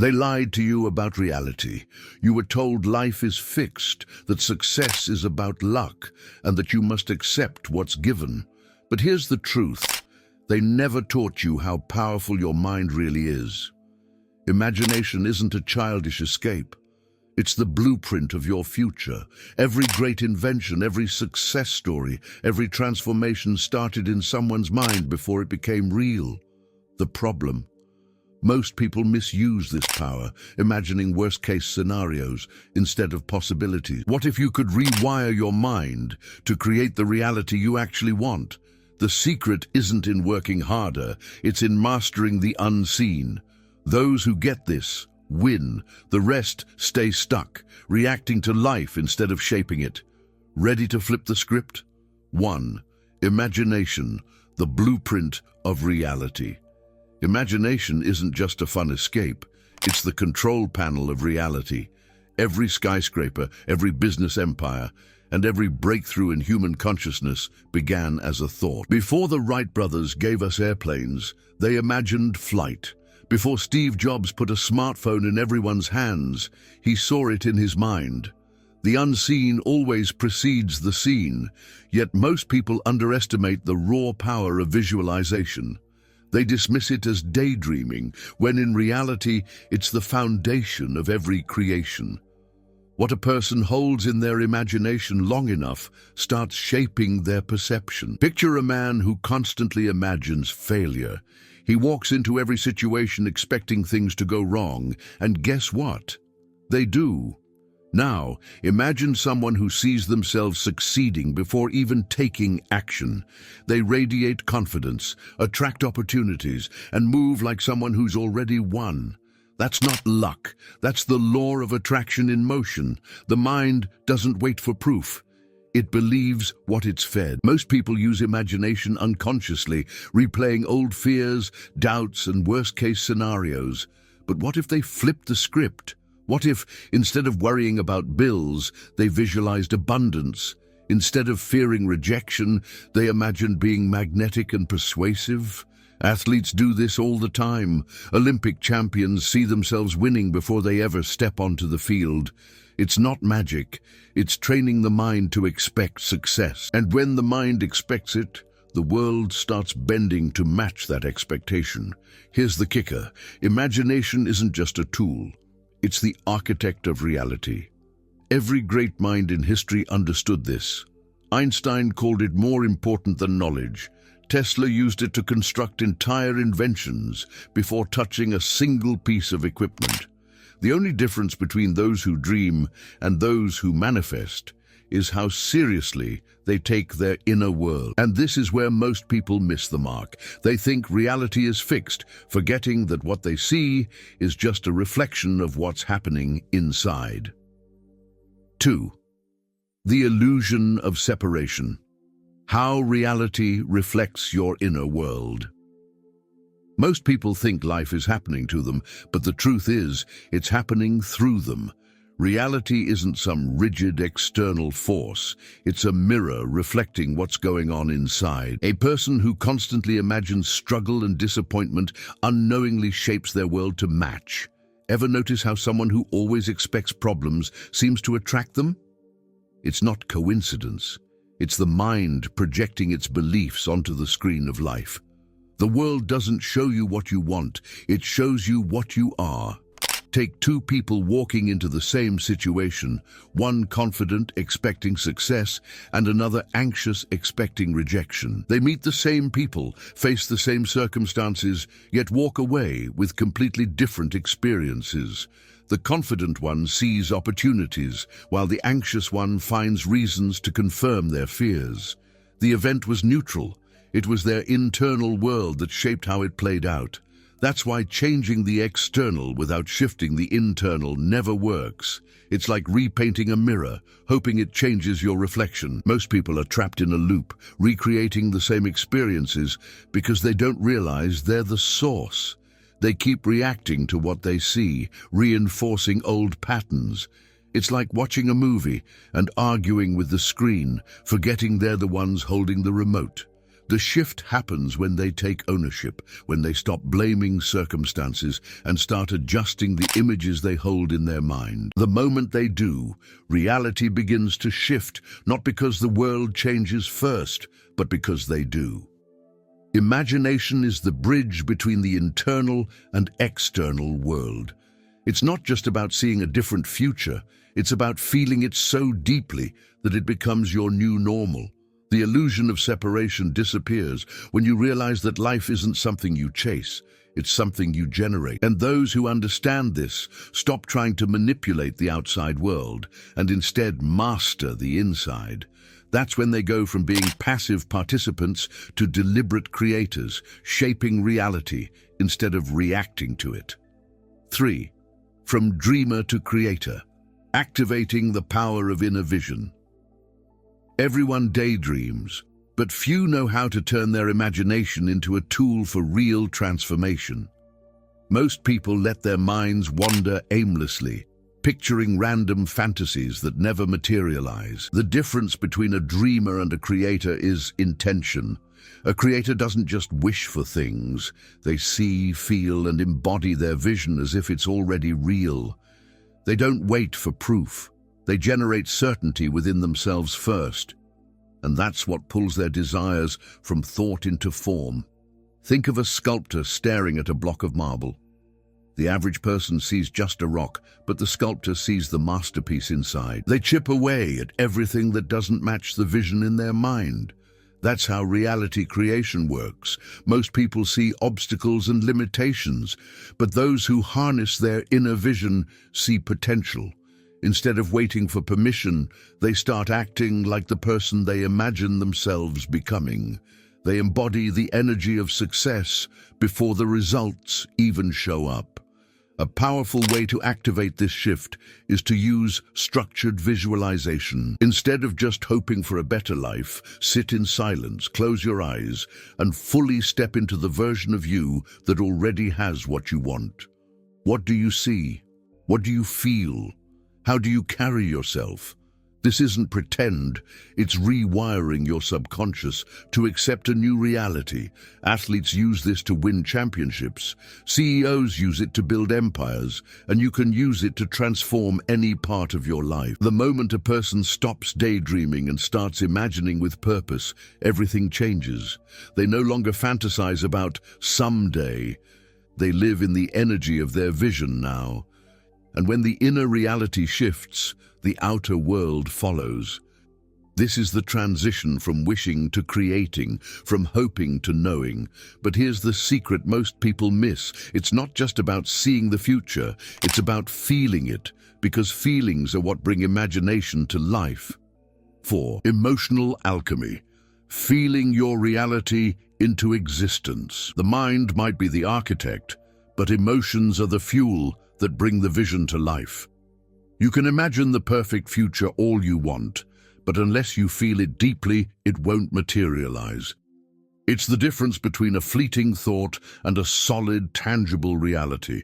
They lied to you about reality. You were told life is fixed, that success is about luck, and that you must accept what's given. But here's the truth. They never taught you how powerful your mind really is. Imagination isn't a childish escape. It's the blueprint of your future. Every great invention, every success story, every transformation started in someone's mind before it became real. The problem: most people misuse this power, imagining worst-case scenarios instead of possibilities. What if you could rewire your mind to create the reality you actually want? The secret isn't in working harder, it's in mastering the unseen. Those who get this win. The rest stay stuck, reacting to life instead of shaping it. Ready to flip the script? 1. Imagination, the blueprint of reality. Imagination isn't just a fun escape, it's the control panel of reality. Every skyscraper, every business empire, and every breakthrough in human consciousness began as a thought. Before the Wright brothers gave us airplanes, they imagined flight. Before Steve Jobs put a smartphone in everyone's hands, he saw it in his mind. The unseen always precedes the seen, yet most people underestimate the raw power of visualization. They dismiss it as daydreaming, when in reality it's the foundation of every creation. What a person holds in their imagination long enough starts shaping their perception. Picture a man who constantly imagines failure. He walks into every situation expecting things to go wrong, and guess what? They do. Now, imagine someone who sees themselves succeeding before even taking action. They radiate confidence, attract opportunities, and move like someone who's already won. That's not luck. That's the law of attraction in motion. The mind doesn't wait for proof. It believes what it's fed. Most people use imagination unconsciously, replaying old fears, doubts, and worst-case scenarios. But what if they flipped the script? What if, instead of worrying about bills, they visualized abundance? Instead of fearing rejection, they imagined being magnetic and persuasive? Athletes do this all the time. Olympic champions see themselves winning before they ever step onto the field. It's not magic. It's training the mind to expect success. And when the mind expects it, the world starts bending to match that expectation. Here's the kicker. Imagination isn't just a tool. It's the architect of reality. Every great mind in history understood this. Einstein called it more important than knowledge. Tesla used it to construct entire inventions before touching a single piece of equipment. The only difference between those who dream and those who manifest is how seriously they take their inner world. And this is where most people miss the mark. They think reality is fixed, forgetting that what they see is just a reflection of what's happening inside. 2. The illusion of separation. How reality reflects your inner world. Most people think life is happening to them, but the truth is, it's happening through them. Reality isn't some rigid external force. It's a mirror reflecting what's going on inside. A person who constantly imagines struggle and disappointment unknowingly shapes their world to match. Ever notice how someone who always expects problems seems to attract them? It's not coincidence. It's the mind projecting its beliefs onto the screen of life. The world doesn't show you what you want, it shows you what you are. Take two people walking into the same situation, one confident, expecting success, and another anxious, expecting rejection. They meet the same people, face the same circumstances, yet walk away with completely different experiences. The confident one sees opportunities, while the anxious one finds reasons to confirm their fears. The event was neutral. It was their internal world that shaped how it played out. That's why changing the external without shifting the internal never works. It's like repainting a mirror, hoping it changes your reflection. Most people are trapped in a loop, recreating the same experiences because they don't realize they're the source. They keep reacting to what they see, reinforcing old patterns. It's like watching a movie and arguing with the screen, forgetting they're the ones holding the remote. The shift happens when they take ownership, when they stop blaming circumstances and start adjusting the images they hold in their mind. The moment they do, reality begins to shift, not because the world changes first, but because they do. Imagination is the bridge between the internal and external world. It's not just about seeing a different future, it's about feeling it so deeply that it becomes your new normal. The illusion of separation disappears when you realize that life isn't something you chase, it's something you generate. And those who understand this stop trying to manipulate the outside world and instead master the inside. That's when they go from being passive participants to deliberate creators, shaping reality instead of reacting to it. 3. From dreamer to creator, activating the power of inner vision. Everyone daydreams, but few know how to turn their imagination into a tool for real transformation. Most people let their minds wander aimlessly, picturing random fantasies that never materialize. The difference between a dreamer and a creator is intention. A creator doesn't just wish for things. They see, feel, and embody their vision as if it's already real. They don't wait for proof. They generate certainty within themselves first. And that's what pulls their desires from thought into form. Think of a sculptor staring at a block of marble. The average person sees just a rock, but the sculptor sees the masterpiece inside. They chip away at everything that doesn't match the vision in their mind. That's how reality creation works. Most people see obstacles and limitations, but those who harness their inner vision see potential. Instead of waiting for permission, they start acting like the person they imagine themselves becoming. They embody the energy of success before the results even show up. A powerful way to activate this shift is to use structured visualization. Instead of just hoping for a better life, sit in silence, close your eyes, and fully step into the version of you that already has what you want. What do you see? What do you feel? How do you carry yourself? This isn't pretend, it's rewiring your subconscious to accept a new reality. Athletes use this to win championships. CEOs use it to build empires, and you can use it to transform any part of your life. The moment a person stops daydreaming and starts imagining with purpose, everything changes. They no longer fantasize about someday. They live in the energy of their vision now. And when the inner reality shifts, the outer world follows. This is the transition from wishing to creating, from hoping to knowing. But here's the secret most people miss. It's not just about seeing the future, it's about feeling it, because feelings are what bring imagination to life. 4. Emotional alchemy. Feeling your reality into existence. The mind might be the architect, but emotions are the fuel that bring the vision to life. You can imagine the perfect future all you want, but unless you feel it deeply, it won't materialize. It's the difference between a fleeting thought and a solid, tangible reality.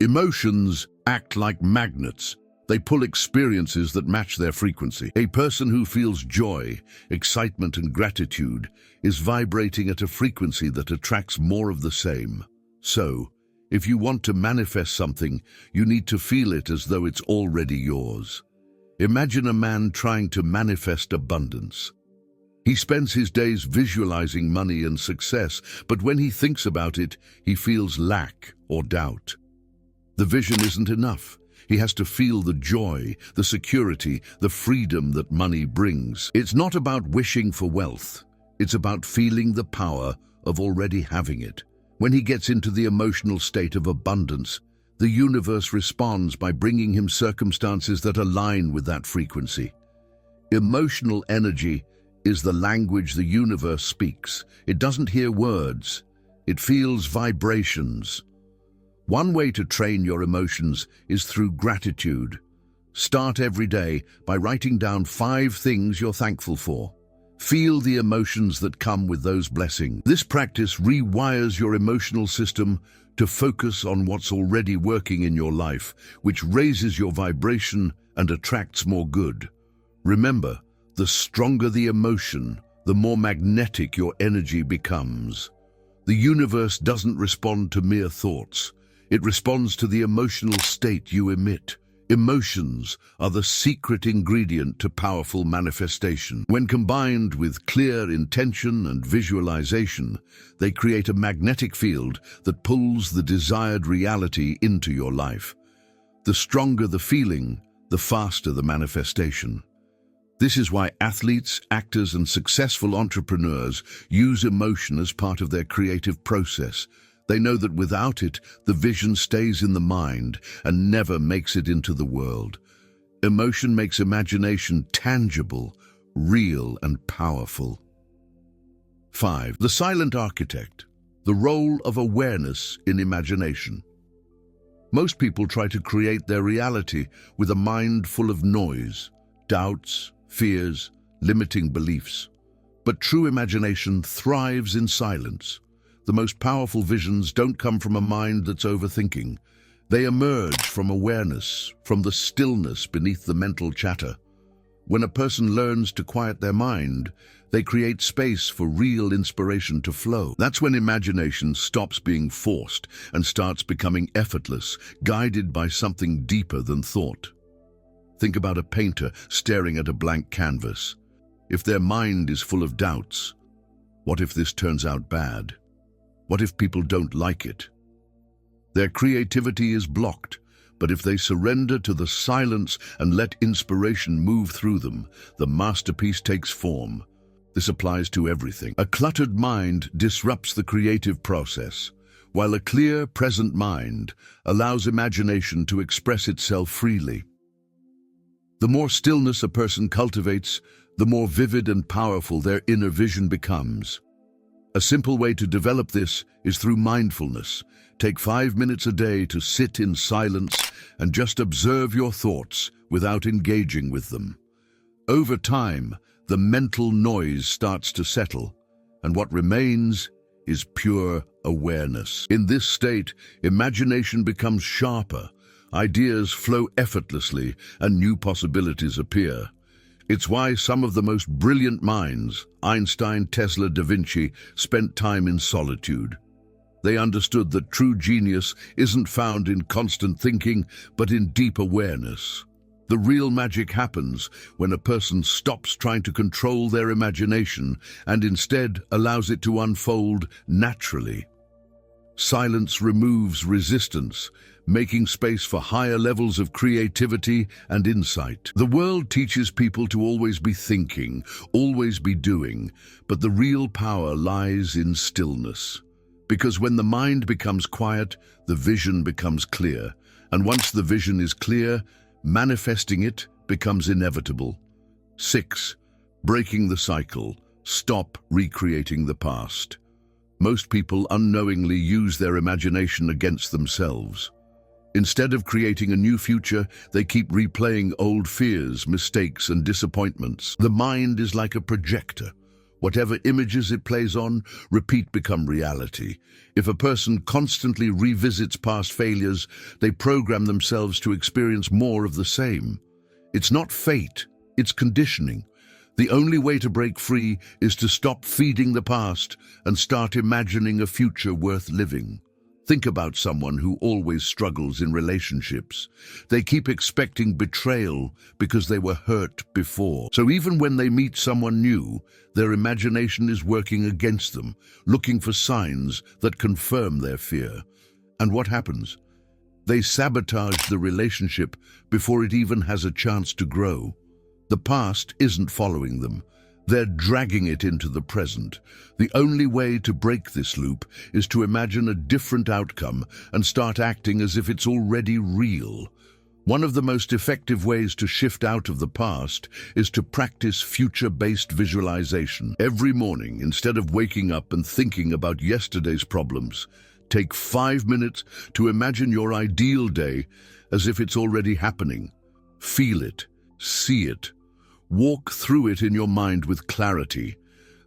Emotions act like magnets. They pull experiences that match their frequency. A person who feels joy, excitement, and gratitude is vibrating at a frequency that attracts more of the same. So, if you want to manifest something, you need to feel it as though it's already yours. Imagine a man trying to manifest abundance. He spends his days visualizing money and success, but when he thinks about it, he feels lack or doubt. The vision isn't enough. He has to feel the joy, the security, the freedom that money brings. It's not about wishing for wealth. It's about feeling the power of already having it. When he gets into the emotional state of abundance, the universe responds by bringing him circumstances that align with that frequency. Emotional energy is the language the universe speaks. It doesn't hear words, it feels vibrations. One way to train your emotions is through gratitude. Start every day by writing down 5 things you're thankful for. Feel the emotions that come with those blessings. This practice rewires your emotional system to focus on what's already working in your life, which raises your vibration and attracts more good. Remember, the stronger the emotion, the the more magnetic your energy becomes. The universe doesn't respond to mere thoughts. It responds to the emotional state you emit. Emotions are the secret ingredient to powerful manifestation. When combined with clear intention and visualization, they create a magnetic field that pulls the desired reality into your life. The stronger the feeling, the faster the manifestation. This is why athletes, actors, and successful entrepreneurs use emotion as part of their creative process. They know that without it, the vision stays in the mind and never makes it into the world. Emotion makes imagination tangible, real, and powerful. 5. The silent architect, the role of awareness in imagination. Most people try to create their reality with a mind full of noise, doubts, fears, limiting beliefs. But true imagination thrives in silence. The most powerful visions don't come from a mind that's overthinking. They emerge from awareness, from the stillness beneath the mental chatter. When a person learns to quiet their mind, they create space for real inspiration to flow. That's when imagination stops being forced and starts becoming effortless, guided by something deeper than thought. Think about a painter staring at a blank canvas. If their mind is full of doubts, what if this turns out bad? What if people don't like it? Their creativity is blocked, but if they surrender to the silence and let inspiration move through them, the masterpiece takes form. This applies to everything. A cluttered mind disrupts the creative process, while a clear, present mind allows imagination to express itself freely. The more stillness a person cultivates, the more vivid and powerful their inner vision becomes. A simple way to develop this is through mindfulness. Take 5 minutes a day to sit in silence and just observe your thoughts without engaging with them. Over time, the mental noise starts to settle, and what remains is pure awareness. In this state, imagination becomes sharper, ideas flow effortlessly, and new possibilities appear. It's why some of the most brilliant minds, Einstein, Tesla, Da Vinci, spent time in solitude. They understood that true genius isn't found in constant thinking, but in deep awareness. The real magic happens when a person stops trying to control their imagination and instead allows it to unfold naturally. Silence removes resistance, making space for higher levels of creativity and insight. The world teaches people to always be thinking, always be doing, but the real power lies in stillness. Because when the mind becomes quiet, the vision becomes clear. And once the vision is clear, manifesting it becomes inevitable. 6. Breaking the cycle. Stop recreating the past. Most people unknowingly use their imagination against themselves. Instead of creating a new future, they keep replaying old fears, mistakes, and disappointments. The mind is like a projector. Whatever images it plays on, become reality. If a person constantly revisits past failures, they program themselves to experience more of the same. It's not fate, it's conditioning. The only way to break free is to stop feeding the past and start imagining a future worth living. Think about someone who always struggles in relationships. They keep expecting betrayal because they were hurt before. So even when they meet someone new, their imagination is working against them, looking for signs that confirm their fear. And what happens? They sabotage the relationship before it even has a chance to grow. The past isn't following them. They're dragging it into the present. The only way to break this loop is to imagine a different outcome and start acting as if it's already real. One of the most effective ways to shift out of the past is to practice future-based visualization. Every morning, instead of waking up and thinking about yesterday's problems, take 5 minutes to imagine your ideal day as if it's already happening. Feel it, see it. Walk through it in your mind with clarity.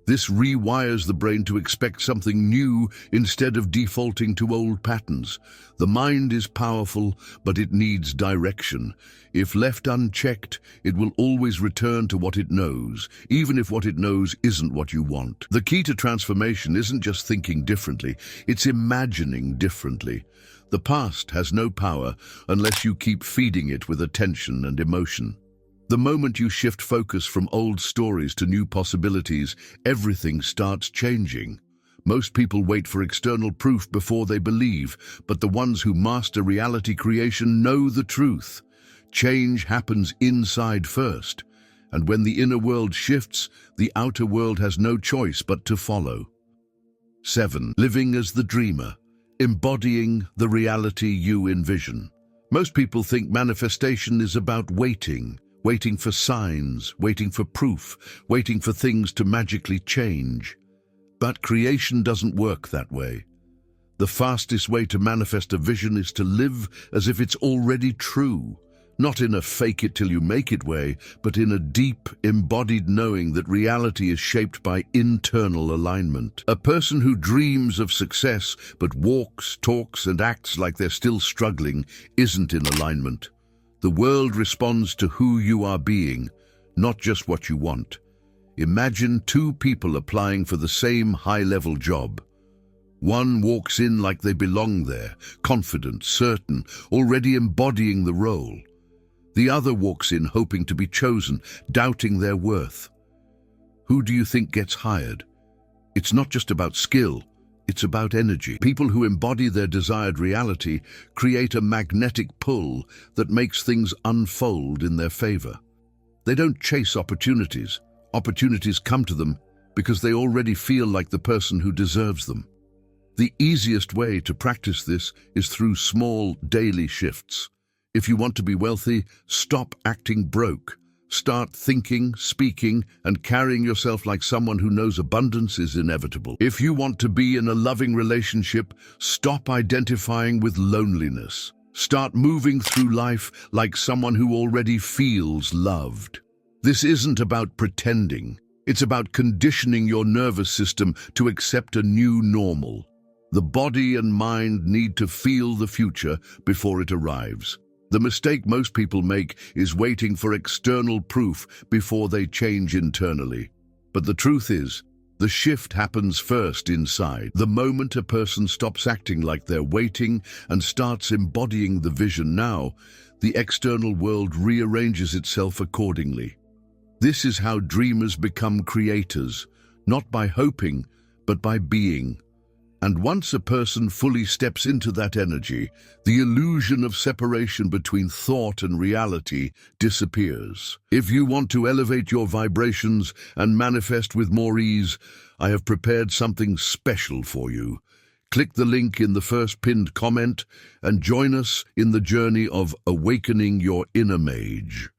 This rewires the brain to expect something new instead of defaulting to old patterns. The mind is powerful, but it needs direction. If left unchecked, it will always return to what it knows, even if what it knows isn't what you want. The key to transformation isn't just thinking differently, it's imagining differently. The past has no power unless you keep feeding it with attention and emotion. The moment you shift focus from old stories to new possibilities, everything starts changing. Most people wait for external proof before they believe, but the ones who master reality creation know the truth. Change happens inside first, and when the inner world shifts, the outer world has no choice but to follow. 7. Living as the dreamer, embodying the reality you envision. Most people think manifestation is about waiting for signs, waiting for proof, waiting for things to magically change. But creation doesn't work that way. The fastest way to manifest a vision is to live as if it's already true, not in a fake-it-till-you-make-it way, but in a deep, embodied knowing that reality is shaped by internal alignment. A person who dreams of success but walks, talks, and acts like they're still struggling isn't in alignment. The world responds to who you are being, not just what you want. Imagine two people applying for the same high-level job. One walks in like they belong there, confident, certain, already embodying the role. The other walks in hoping to be chosen, doubting their worth. Who do you think gets hired? It's not just about skill. It's about energy. People who embody their desired reality create a magnetic pull that makes things unfold in their favor. They don't chase opportunities. Opportunities come to them because they already feel like the person who deserves them. The easiest way to practice this is through small, daily shifts. If you want to be wealthy, stop acting broke. Start thinking, speaking, and carrying yourself like someone who knows abundance is inevitable. If you want to be in a loving relationship, stop identifying with loneliness. Start moving through life like someone who already feels loved. This isn't about pretending. It's about conditioning your nervous system to accept a new normal. The body and mind need to feel the future before it arrives. The mistake most people make is waiting for external proof before they change internally. But the truth is, the shift happens first inside. The moment a person stops acting like they're waiting and starts embodying the vision now, the external world rearranges itself accordingly. This is how dreamers become creators, not by hoping, but by being. And once a person fully steps into that energy, the illusion of separation between thought and reality disappears. If you want to elevate your vibrations and manifest with more ease, I have prepared something special for you. Click the link in the first pinned comment and join us in the journey of awakening your inner mage.